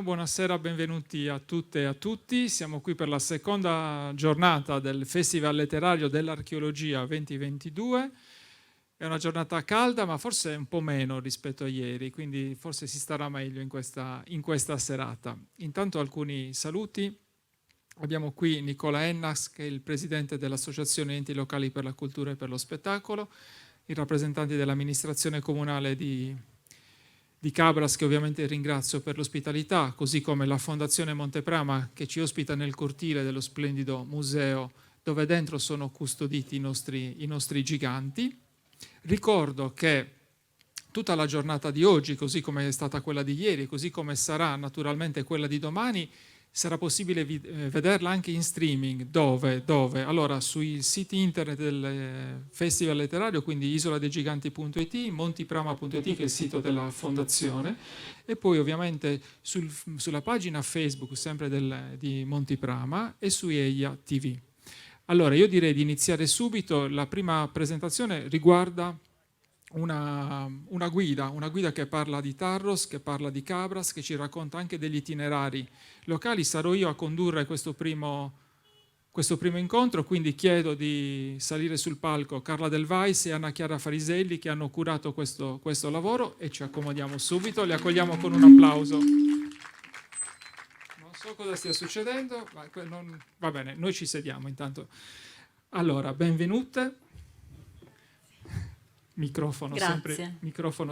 Buonasera, benvenuti a tutte e a tutti. Siamo qui per la seconda giornata del Festival Letterario dell'Archeologia 2022. È una giornata calda, ma forse un po' meno rispetto a ieri, quindi forse si starà meglio in questa serata. Intanto alcuni saluti. Abbiamo qui Nicola Ennas, che è il presidente dell'Associazione Enti Locali per la Cultura e per lo Spettacolo, i rappresentanti dell'amministrazione comunale di Cabras, che ovviamente ringrazio per l'ospitalità, così come la Fondazione Monteprama, che ci ospita nel cortile dello splendido museo dove dentro sono custoditi i nostri giganti. Ricordo che tutta la giornata di oggi, così come è stata quella di ieri, così come sarà naturalmente quella di domani, sarà possibile vederla anche in streaming. Dove? Allora, sui siti internet del Festival Letterario, quindi isoladegiganti.it, montiprama.it, che è il sito della fondazione, e poi ovviamente sulla pagina Facebook sempre di Montiprama e su EIA TV. Allora, io direi di iniziare subito. La prima presentazione riguarda una guida che parla di Tarros, che parla di Cabras, che ci racconta anche degli itinerari locali. Sarò io a condurre questo primo incontro, quindi chiedo di salire sul palco Carla Del Vais e Anna Chiara Fariselli, che hanno curato questo lavoro, e ci accomodiamo subito. Le accogliamo con un applauso. Non so cosa stia succedendo, ma va bene, noi ci sediamo intanto. Allora, benvenute. Microfono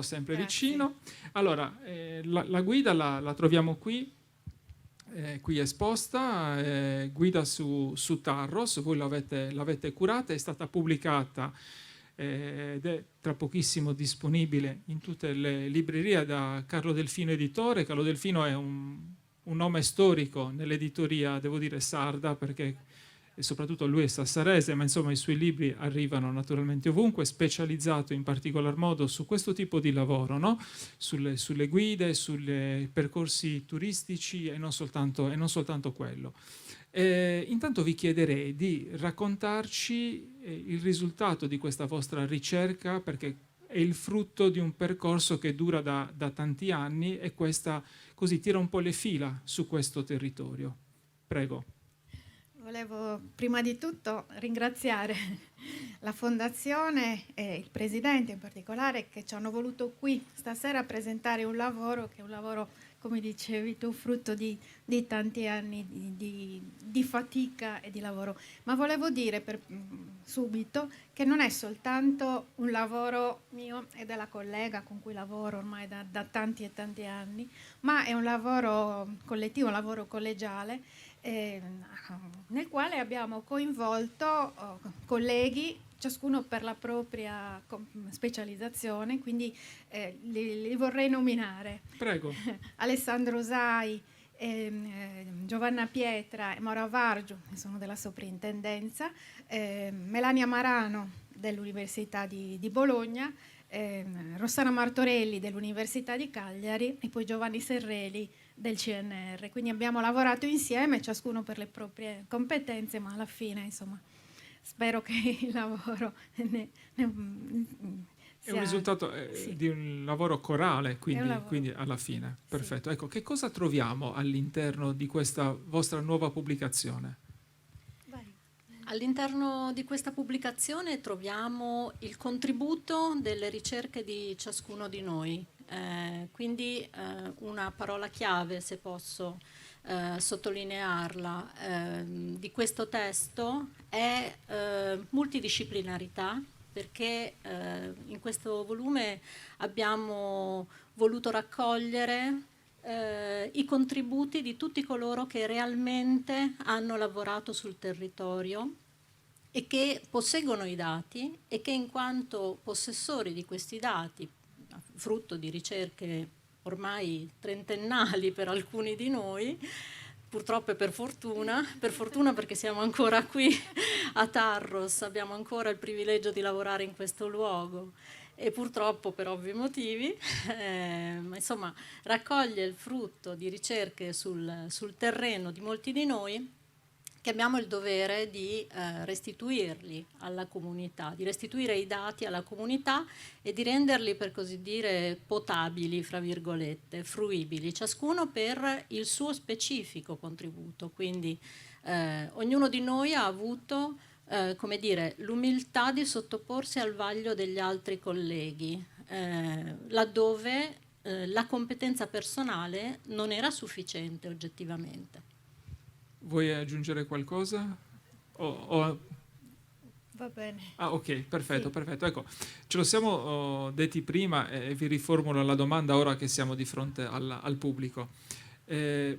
sempre vicino. Allora, la guida la troviamo qui esposta, guida su Tarros. Voi l'avete curata, è stata pubblicata ed è tra pochissimo disponibile in tutte le librerie da Carlo Delfino editore. Carlo Delfino è un nome storico nell'editoria, devo dire, sarda, perché e soprattutto lui è sassarese, ma insomma i suoi libri arrivano naturalmente ovunque, specializzato in particolar modo su questo tipo di lavoro, no? sulle guide, sui percorsi turistici e non soltanto quello. Intanto vi chiederei di raccontarci il risultato di questa vostra ricerca, perché è il frutto di un percorso che dura da tanti anni, e questa così tira un po' le fila su questo territorio. Prego. Volevo prima di tutto ringraziare la Fondazione e il Presidente in particolare, che ci hanno voluto qui stasera presentare un lavoro che è un lavoro, come dicevi tu, frutto di tanti anni di fatica e di lavoro. Ma volevo dire subito che non è soltanto un lavoro mio e della collega con cui lavoro ormai da tanti e tanti anni, ma è un lavoro collettivo, un lavoro collegiale, nel quale abbiamo coinvolto colleghi, ciascuno per la propria specializzazione, quindi li vorrei nominare. Prego. Alessandro Sai, Giovanna Pietra e Maura Vargiu, che sono della soprintendenza, Melania Marano dell'Università di Bologna, Rossana Martorelli dell'Università di Cagliari e poi Giovanni Serreli del CNR. Quindi abbiamo lavorato insieme, ciascuno per le proprie competenze, ma alla fine, insomma, spero che il lavoro è un risultato sì, di un lavoro corale, quindi alla fine. Perfetto. Sì. Ecco, che cosa troviamo all'interno di questa vostra nuova pubblicazione? All'interno di questa pubblicazione troviamo il contributo delle ricerche di ciascuno di noi, quindi una parola chiave, se posso sottolinearla, di questo testo è multidisciplinarità, perché in questo volume abbiamo voluto raccogliere i contributi di tutti coloro che realmente hanno lavorato sul territorio e che posseggono i dati e che in quanto possessori di questi dati, frutto di ricerche ormai trentennali per alcuni di noi, purtroppo e per fortuna perché siamo ancora qui a Tarros, abbiamo ancora il privilegio di lavorare in questo luogo e purtroppo per ovvi motivi, ma insomma raccoglie il frutto di ricerche sul terreno di molti di noi, che abbiamo il dovere di restituirli alla comunità, di restituire i dati alla comunità e di renderli, per così dire, potabili, fra virgolette, fruibili, ciascuno per il suo specifico contributo. Quindi ognuno di noi ha avuto come dire, l'umiltà di sottoporsi al vaglio degli altri colleghi, laddove la competenza personale non era sufficiente oggettivamente. Vuoi aggiungere qualcosa? Va bene. Ah, ok, perfetto, Sì. perfetto. Ecco, ce lo siamo detti prima e vi riformulo la domanda ora che siamo di fronte al pubblico. Il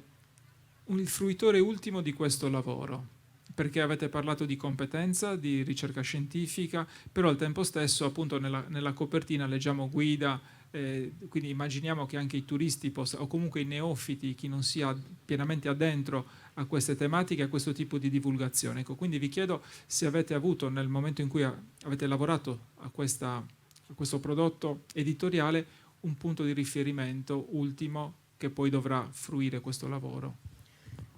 fruitore ultimo di questo lavoro, perché avete parlato di competenza, di ricerca scientifica, però al tempo stesso appunto nella copertina leggiamo guida, quindi immaginiamo che anche i turisti o comunque i neofiti, chi non sia pienamente addentro a queste tematiche, a questo tipo di divulgazione. Ecco, quindi vi chiedo se avete avuto nel momento in cui avete lavorato a questo prodotto editoriale un punto di riferimento ultimo che poi dovrà fruire questo lavoro.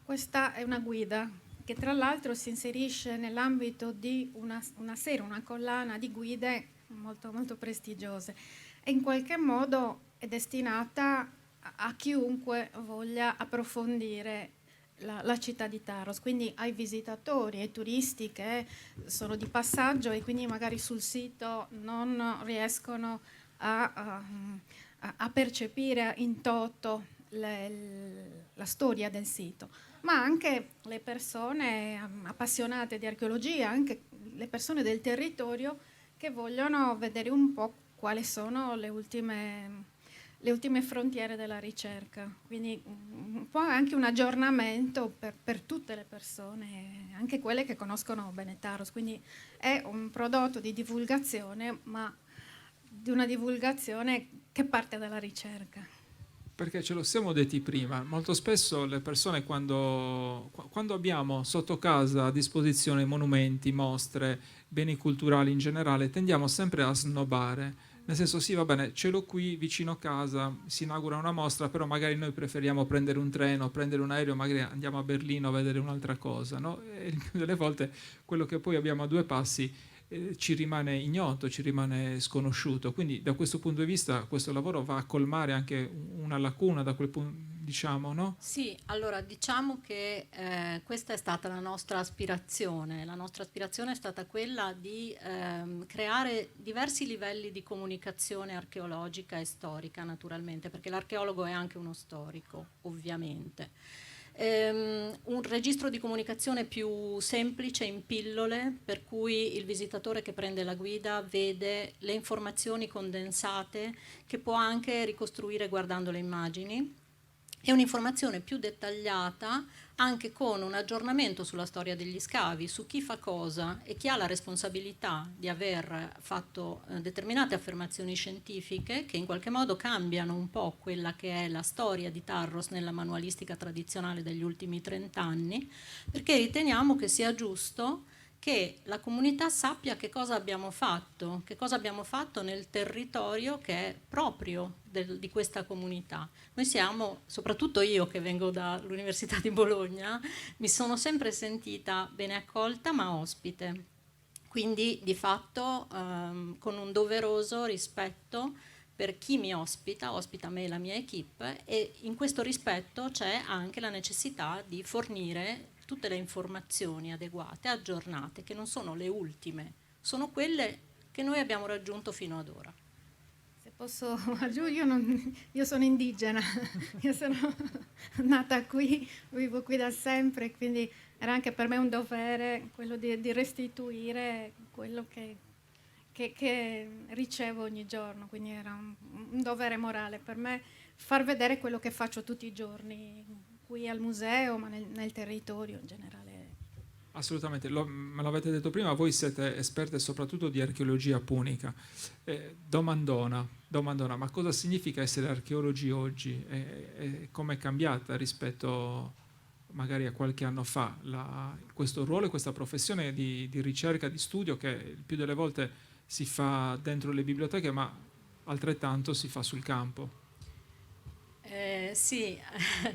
Questa è una guida che tra l'altro si inserisce nell'ambito di una serie, una collana di guide molto, molto prestigiose e in qualche modo è destinata a chiunque voglia approfondire la città di Taros, quindi ai visitatori, ai turisti che sono di passaggio e quindi magari sul sito non riescono a percepire in toto la storia del sito, ma anche le persone appassionate di archeologia, anche le persone del territorio che vogliono vedere un po' quali sono le ultime frontiere della ricerca. Quindi un po' anche un aggiornamento per tutte le persone, anche quelle che conoscono bene Taros. Quindi è un prodotto di divulgazione, ma di una divulgazione che parte dalla ricerca. Perché ce lo siamo detti prima, molto spesso le persone quando abbiamo sotto casa a disposizione monumenti, mostre, beni culturali in generale, tendiamo sempre a snobbare, nel senso sì va bene, ce l'ho qui vicino a casa, si inaugura una mostra, però magari noi preferiamo prendere un treno, prendere un aereo, magari andiamo a Berlino a vedere un'altra cosa, no? E il più delle volte quello che poi abbiamo a due passi ci rimane ignoto, ci rimane sconosciuto. Quindi da questo punto di vista questo lavoro va a colmare anche una lacuna da quel punto, diciamo, no? Sì, allora diciamo che questa è stata la nostra aspirazione. La nostra aspirazione è stata quella di creare diversi livelli di comunicazione archeologica e storica, naturalmente, perché l'archeologo è anche uno storico, ovviamente. Un registro di comunicazione più semplice, in pillole, per cui il visitatore che prende la guida vede le informazioni condensate che può anche ricostruire guardando le immagini, e un'informazione più dettagliata anche con un aggiornamento sulla storia degli scavi, su chi fa cosa e chi ha la responsabilità di aver fatto determinate affermazioni scientifiche che in qualche modo cambiano un po' quella che è la storia di Tarros nella manualistica tradizionale degli ultimi 30 anni, perché riteniamo che sia giusto che la comunità sappia che cosa abbiamo fatto nel territorio che è proprio di questa comunità. Noi siamo, soprattutto io che vengo dall'Università di Bologna, mi sono sempre sentita bene accolta ma ospite, quindi di fatto con un doveroso rispetto per chi mi ospita me e la mia equipe, e in questo rispetto c'è anche la necessità di fornire tutte le informazioni adeguate, aggiornate, che non sono le ultime, sono quelle che noi abbiamo raggiunto fino ad ora. Se posso aggiungere, io sono indigena, io sono nata qui, vivo qui da sempre, quindi era anche per me un dovere quello di restituire quello che che ricevo ogni giorno, quindi era un dovere morale per me far vedere quello che faccio tutti i giorni qui al museo, ma nel territorio in generale. Assolutamente, me l'avete detto prima, voi siete esperte soprattutto di archeologia punica. Domandona, ma cosa significa essere archeologi oggi? E come è cambiata rispetto magari a qualche anno fa questo ruolo e questa professione di ricerca, di studio che il più delle volte si fa dentro le biblioteche, ma altrettanto si fa sul campo? Sì,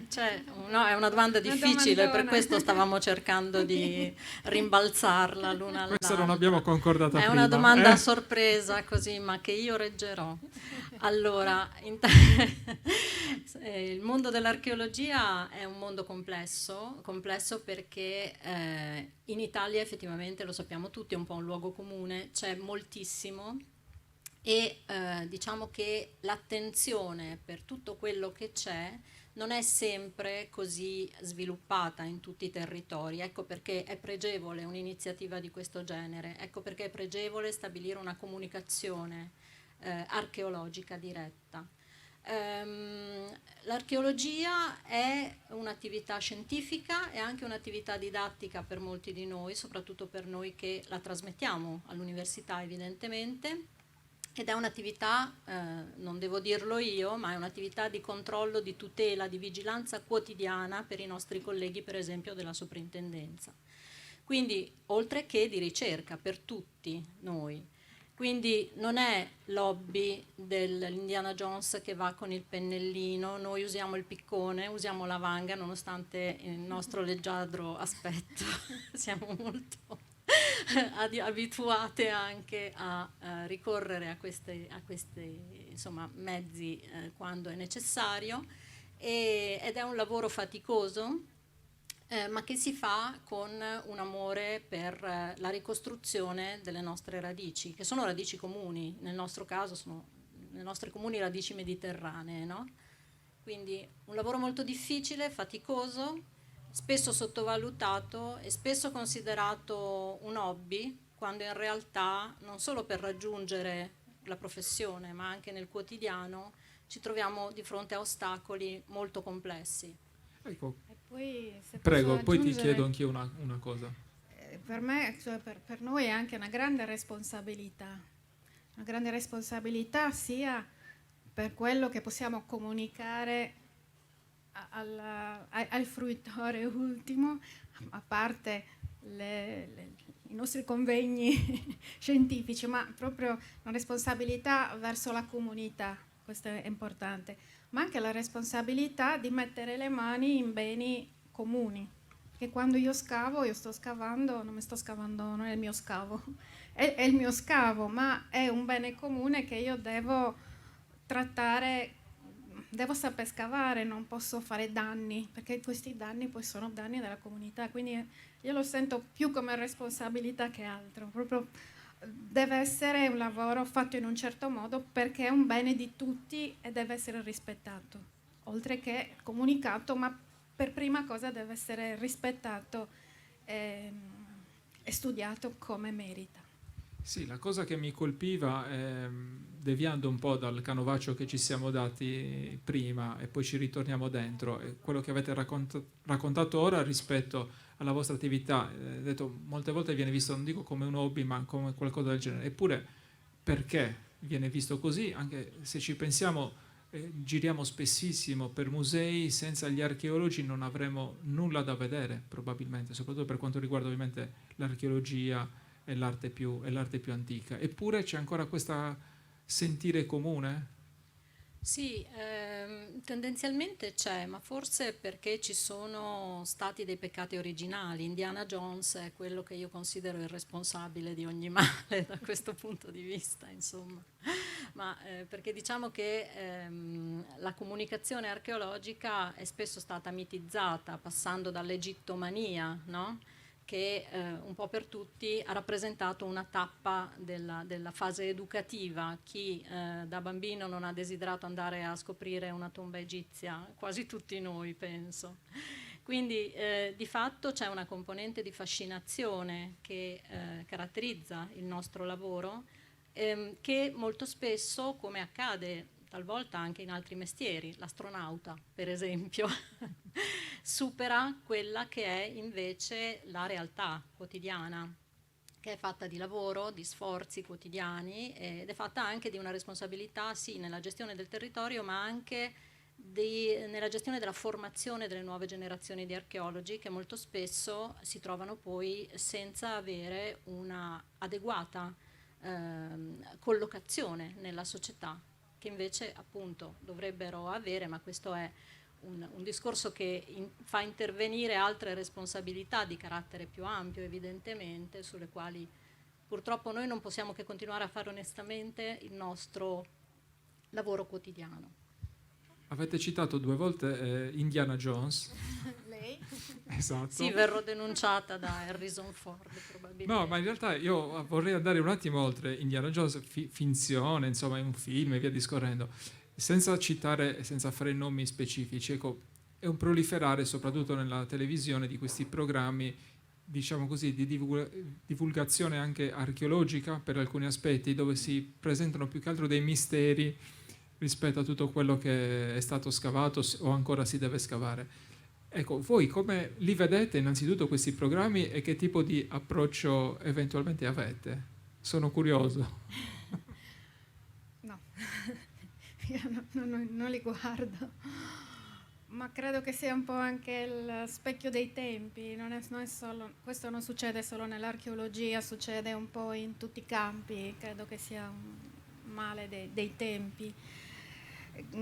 cioè, no, è una domanda difficile, per questo stavamo cercando di rimbalzarla l'una Questa non all'altra. abbiamo concordata È prima. una domanda a sorpresa così, ma che io reggerò. Allora, il mondo dell'archeologia è un mondo complesso perché in Italia effettivamente, lo sappiamo tutti, è un po' un luogo comune, c'è moltissimo. E diciamo che l'attenzione per tutto quello che c'è non è sempre così sviluppata in tutti i territori. Ecco perché è pregevole un'iniziativa di questo genere, ecco perché è pregevole stabilire una comunicazione archeologica diretta. L'archeologia è un'attività scientifica e anche un'attività didattica per molti di noi, soprattutto per noi che la trasmettiamo all'università evidentemente. Ed è un'attività, non devo dirlo io, ma è un'attività di controllo, di tutela, di vigilanza quotidiana per i nostri colleghi, per esempio, della soprintendenza. Quindi, oltre che di ricerca per tutti noi. Quindi non è l'hobby dell'Indiana Jones che va con il pennellino, noi usiamo il piccone, usiamo la vanga, nonostante il nostro leggiadro aspetto siamo molto abituate anche a ricorrere a questi insomma, mezzi quando è necessario, ed è un lavoro faticoso, ma che si fa con un amore per la ricostruzione delle nostre radici, che sono radici comuni, nel nostro caso sono le nostre comuni radici mediterranee, no? Quindi un lavoro molto difficile, faticoso, spesso sottovalutato e spesso considerato un hobby, quando in realtà non solo per raggiungere la professione, ma anche nel quotidiano ci troviamo di fronte a ostacoli molto complessi. Ecco. E poi, se Prego, posso poi ti aggiungere, chiedo anch'io una cosa. per me, cioè per noi è anche una grande responsabilità sia per quello che possiamo comunicare al fruitore ultimo, a parte i nostri convegni scientifici, ma proprio una responsabilità verso la comunità, questo è importante, ma anche la responsabilità di mettere le mani in beni comuni, che quando io scavo, io sto scavando, non mi sto scavando, non è il mio scavo, è il mio scavo, ma è un bene comune che io devo trattare, devo saper scavare, non posso fare danni, perché questi danni poi sono danni della comunità, quindi io lo sento più come responsabilità che altro, proprio deve essere un lavoro fatto in un certo modo perché è un bene di tutti e deve essere rispettato, oltre che comunicato, ma per prima cosa deve essere rispettato e studiato come merita. Sì, la cosa che mi colpiva, deviando un po' dal canovaccio che ci siamo dati prima e poi ci ritorniamo dentro, è quello che avete raccontato ora rispetto alla vostra attività. Detto, molte volte viene visto, non dico come un hobby, ma come qualcosa del genere. Eppure, perché viene visto così? Anche se ci pensiamo, giriamo spessissimo per musei, senza gli archeologi non avremo nulla da vedere, probabilmente, soprattutto per quanto riguarda ovviamente l'archeologia è l'arte più antica. Eppure c'è ancora questo sentire comune? Sì, tendenzialmente c'è, ma forse perché ci sono stati dei peccati originali. Indiana Jones è quello che io considero il responsabile di ogni male da questo punto di vista, insomma. Ma perché diciamo che la comunicazione archeologica è spesso stata mitizzata, passando dall'egittomania, no? Che un po' per tutti ha rappresentato una tappa della fase educativa. Chi da bambino non ha desiderato andare a scoprire una tomba egizia? Quasi tutti noi, penso. Quindi di fatto c'è una componente di fascinazione che caratterizza il nostro lavoro, che molto spesso, come accade talvolta anche in altri mestieri, l'astronauta per esempio, supera quella che è invece la realtà quotidiana, che è fatta di lavoro, di sforzi quotidiani ed è fatta anche di una responsabilità, sì, nella gestione del territorio, ma anche nella gestione della formazione delle nuove generazioni di archeologi, che molto spesso si trovano poi senza avere una adeguata collocazione nella società, che invece appunto dovrebbero avere, ma questo è un discorso che fa intervenire altre responsabilità di carattere più ampio, evidentemente, sulle quali purtroppo noi non possiamo che continuare a fare onestamente il nostro lavoro quotidiano. Avete citato 2 volte Indiana Jones. Lei? Esatto. Sì, verrò denunciata da Harrison Ford probabilmente. No, ma in realtà io vorrei andare un attimo oltre Indiana Jones, finzione, insomma è un film e via discorrendo, senza citare, senza fare nomi specifici. Ecco, è un proliferare soprattutto nella televisione di questi programmi, diciamo così, di divulgazione anche archeologica per alcuni aspetti, dove si presentano più che altro dei misteri rispetto a tutto quello che è stato scavato o ancora si deve scavare. Ecco, voi come li vedete innanzitutto questi programmi e che tipo di approccio eventualmente avete? Sono curioso. No, io non li guardo, ma credo che sia un po' anche il specchio dei tempi, non è solo, questo non succede solo nell'archeologia, succede un po' in tutti i campi, credo che sia un male dei tempi.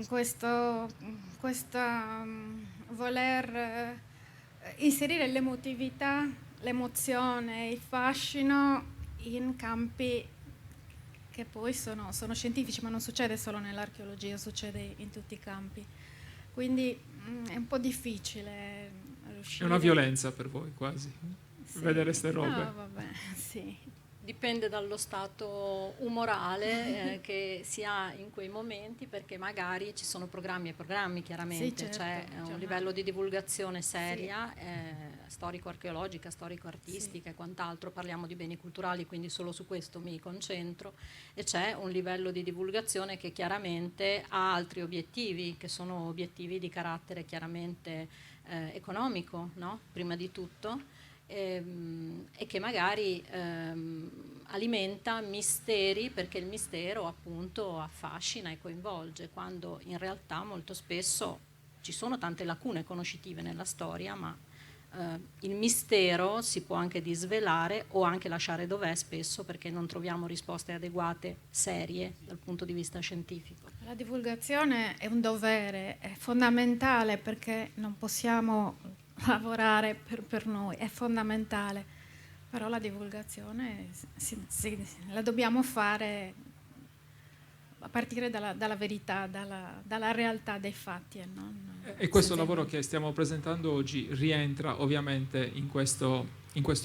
Questo voler inserire l'emotività, l'emozione, il fascino in campi che poi sono scientifici, ma non succede solo nell'archeologia, succede in tutti i campi. Quindi è un po' difficile riuscire... È una violenza per voi quasi, sì, vedere ste robe. No, vabbè, sì. Dipende dallo stato umorale che si ha in quei momenti, perché magari ci sono programmi e programmi, chiaramente, sì, certo, c'è un livello di divulgazione seria, storico-archeologica, storico-artistica e quant'altro, parliamo di beni culturali, quindi solo su questo mi concentro, e c'è un livello di divulgazione che chiaramente ha altri obiettivi, che sono obiettivi di carattere chiaramente economico, no? Prima di tutto. E che magari alimenta misteri, perché il mistero appunto affascina e coinvolge, quando in realtà molto spesso ci sono tante lacune conoscitive nella storia, ma il mistero si può anche disvelare o anche lasciare dov'è spesso, perché non troviamo risposte adeguate, serie dal punto di vista scientifico. La divulgazione è un dovere, è fondamentale, perché non possiamo lavorare per noi, è fondamentale, però la divulgazione la dobbiamo fare a partire dalla verità, dalla realtà dei fatti. E questo lavoro che stiamo presentando oggi rientra ovviamente in questo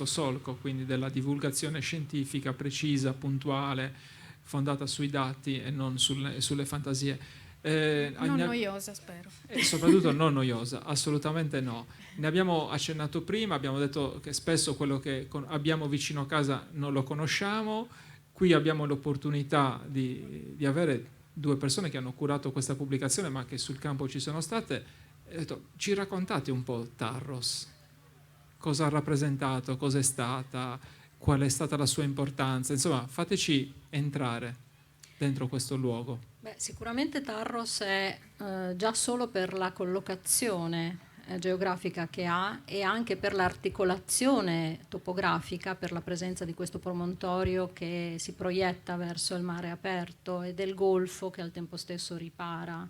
solco, quindi della divulgazione scientifica precisa, puntuale, fondata sui dati e non sulle fantasie. Non noiosa, spero. E soprattutto non noiosa, assolutamente no. Ne abbiamo accennato prima, abbiamo detto che spesso quello che abbiamo vicino a casa non lo conosciamo. Qui abbiamo l'opportunità di avere 2 persone che hanno curato questa pubblicazione, ma che sul campo ci sono state. E ho detto, ci raccontate un po' Tarros, cosa ha rappresentato, cosa è stata, qual è stata la sua importanza, insomma fateci entrare dentro questo luogo. Beh, sicuramente Tarros è già solo per la collocazione geografica che ha, e anche per l'articolazione topografica, per la presenza di questo promontorio che si proietta verso il mare aperto e del golfo che al tempo stesso ripara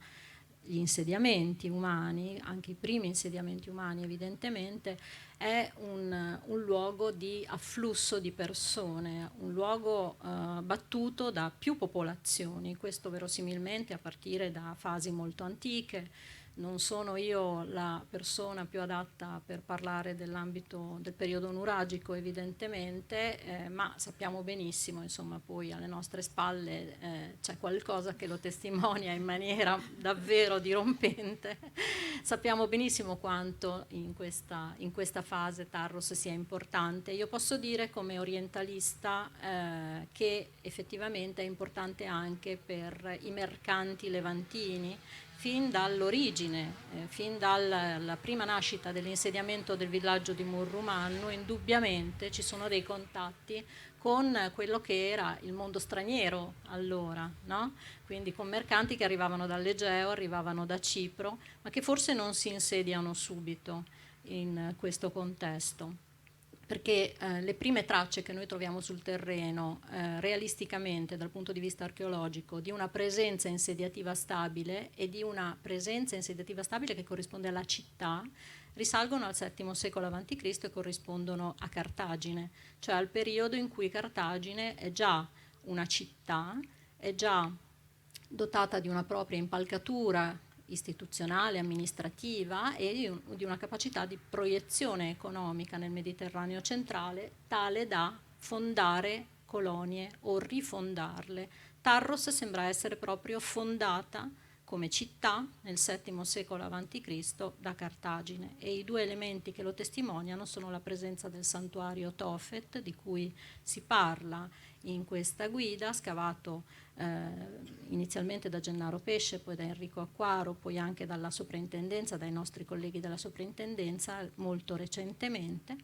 gli insediamenti umani, anche i primi insediamenti umani evidentemente, è un luogo di afflusso di persone, un luogo battuto da più popolazioni, questo verosimilmente a partire da fasi molto antiche, Non sono io la persona più adatta per parlare dell'ambito del periodo nuragico, evidentemente, ma sappiamo benissimo, insomma, poi alle nostre spalle c'è qualcosa che lo testimonia in maniera davvero dirompente. Sappiamo benissimo quanto in questa fase Tarros sia importante. Io posso dire come orientalista che effettivamente è importante anche per i mercanti levantini, fin dall'origine, fin dalla prima nascita dell'insediamento del villaggio di Murrumannu. Indubbiamente ci sono dei contatti con quello che era il mondo straniero allora, no? Quindi con mercanti che arrivavano dall'Egeo, arrivavano da Cipro, ma che forse non si insediano subito in questo contesto. Perché le prime tracce che noi troviamo sul terreno, realisticamente dal punto di vista archeologico, di una presenza insediativa stabile e di una presenza insediativa stabile che corrisponde alla città, risalgono al VII secolo a.C. e corrispondono a Cartagine, cioè al periodo in cui Cartagine è già una città, è già dotata di una propria impalcatura istituzionale, amministrativa e di una capacità di proiezione economica nel Mediterraneo centrale tale da fondare colonie o rifondarle. Tarros sembra essere proprio fondata come città nel VII secolo a.C. da Cartagine, e i due elementi che lo testimoniano sono la presenza del santuario Tophet, di cui si parla in questa guida, scavato inizialmente da Gennaro Pesce, poi da Enrico Acquaro, poi anche dalla soprintendenza, dai nostri colleghi della soprintendenza molto recentemente,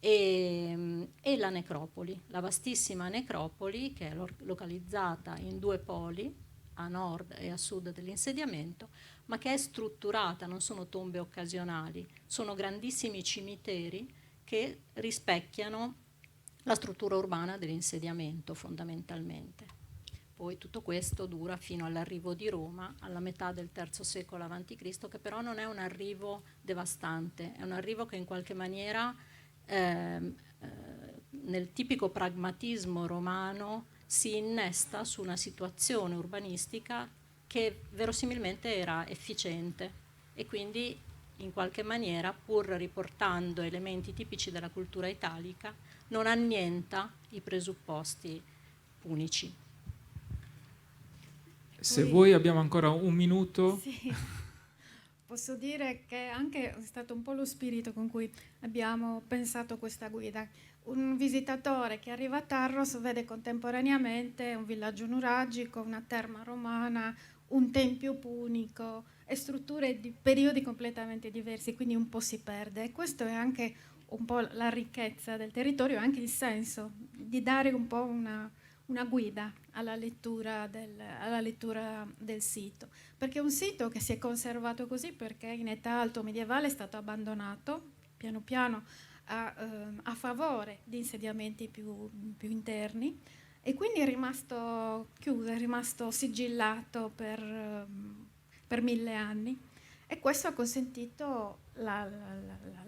e la necropoli, la vastissima necropoli che è localizzata in due poli, a nord e a sud dell'insediamento, ma che è strutturata, non sono tombe occasionali, sono grandissimi cimiteri che rispecchiano la struttura urbana dell'insediamento fondamentalmente. Poi tutto questo dura fino all'arrivo di Roma, alla metà del III secolo a.C., che però non è un arrivo devastante, è un arrivo che in qualche maniera nel tipico pragmatismo romano si innesta su una situazione urbanistica che verosimilmente era efficiente e quindi in qualche maniera, pur riportando elementi tipici della cultura italica, non annienta i presupposti punici. Se vuoi abbiamo ancora un minuto. Sì. Posso dire che anche è stato un po' lo spirito con cui abbiamo pensato questa guida. Un visitatore che arriva a Tarros vede contemporaneamente un villaggio nuragico, una terma romana, un tempio punico e strutture di periodi completamente diversi, quindi un po' si perde. E questo è anche un po' la ricchezza del territorio e anche il senso di dare un po' una guida alla lettura del sito, perché è un sito che si è conservato così perché in età alto medievale è stato abbandonato piano piano a favore di insediamenti più interni, e quindi è rimasto chiuso, è rimasto sigillato per 1000 anni, e questo ha consentito la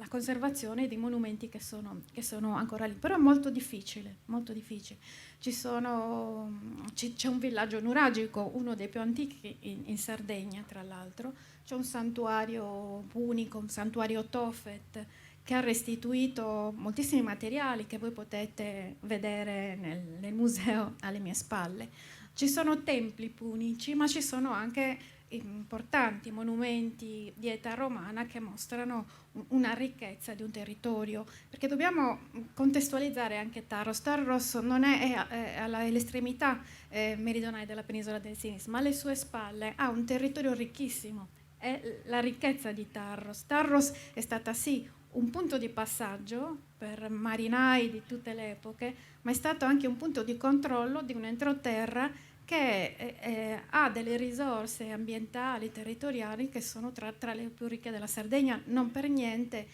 conservazione di monumenti che sono ancora lì, però è molto difficile, molto difficile. C'è un villaggio nuragico, uno dei più antichi in Sardegna, tra l'altro. C'è un santuario unico, un santuario Tophet, che ha restituito moltissimi materiali che voi potete vedere nel museo alle mie spalle. Ci sono templi punici, ma ci sono anche importanti monumenti di età romana che mostrano una ricchezza di un territorio, perché dobbiamo contestualizzare anche Tarros. Tarros non è all'estremità meridionale della penisola del Sinis, ma alle sue spalle ha un territorio ricchissimo. È la ricchezza di Tarros. Tarros è stata sì un punto di passaggio per marinai di tutte le epoche, ma è stato anche un punto di controllo di un entroterra che ha delle risorse ambientali, territoriali che sono tra le più ricche della Sardegna. Non per niente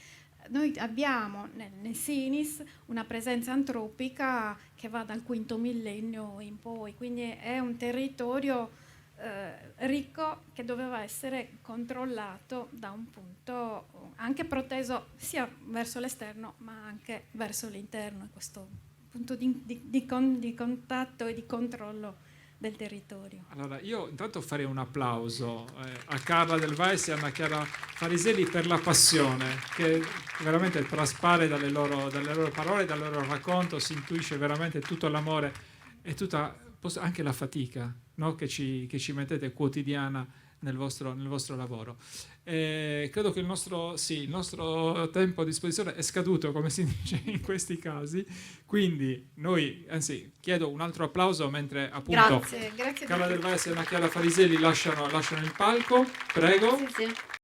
noi abbiamo nel Sinis una presenza antropica che va dal V millennio in poi, quindi è un territorio ricco che doveva essere controllato da un punto anche proteso sia verso l'esterno ma anche verso l'interno. Questo punto di contatto e di controllo del territorio. Allora, io intanto farei un applauso a Carla Del Vaes e a Anna Chiara Fariselli per la passione che veramente traspare dalle loro parole, dal loro racconto, si intuisce veramente tutto l'amore e tutta anche la fatica, no? che ci mettete quotidiana nel vostro lavoro. Credo che il nostro tempo a disposizione è scaduto, come si dice in questi casi, quindi anzi chiedo un altro applauso mentre appunto Grazie Carla Del Vaes e Anna Chiara Fariselli lasciano il palco, prego. Sì.